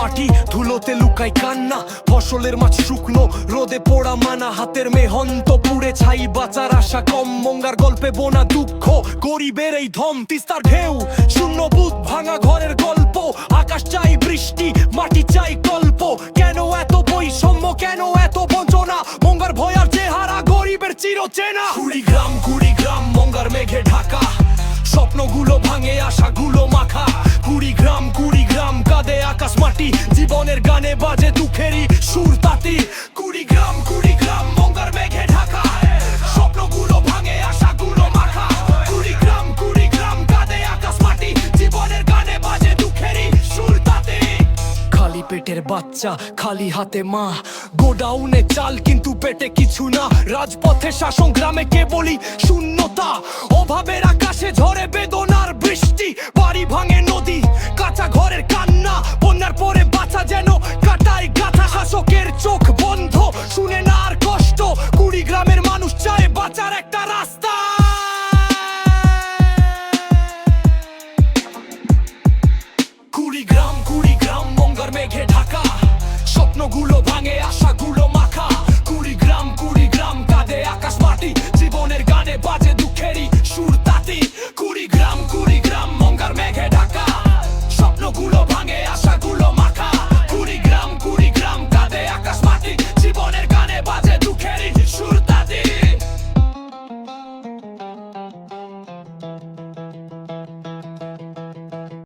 মাটি ধুলোতে লুকাই কান্না, ফসলের মাছ শুকনো রোদে পোড়া মানা, হাতের মেহন্ত পুড়ে ছাই, বাঁচার আশা কম। মঙ্গার গল্পে বোনা দুঃখ, গরিবের এই ধম। তিস্তার ঢেউ, শূন্য বুথ, ভাঙা ঘরের গল্প। আকাশ চাই বৃষ্টি, মাটি চাই কল্প। কেন এত বৈষম্য, কেন এত বঞ্চনা? মঙ্গার ভয়ার চেহারা গরিবের চিরচেনা। কুড়িগ্রাম মঙ্গার মেঘে ঢাকা, স্বপ্নগুলো ভাঙে, আশাগুলো মাখা। কুড়িগ্রাম কাঁদে আকাশ মাটি, জীবনের গানে বাজে দুঃখেরই সুর তাতি। কুড়িগ্রাম মঙ্গার মেঘে ঢাকা, স্বপ্নগুলো ভাঙে, আশাগুলো মাখা। কুড়িগ্রাম কাঁদে আকাশ মাটি, জীবনের গানে বাজে দুঃখেরই সুর তাতি। খালি পেটের বাচ্চা, খালি হাতে মা, গোডাউনে চাল কিন্তু পেটে কিছু না। রাজপথে শাসন, গ্রামে কেবলই শূন্যতা। অভাবের আকাশে ঝরে বেদনার বৃষ্টি, বাড়ি ভাঙে নদী, কাঁচা ঘরের কান্না। বন্যার পরে বাঁচা যেন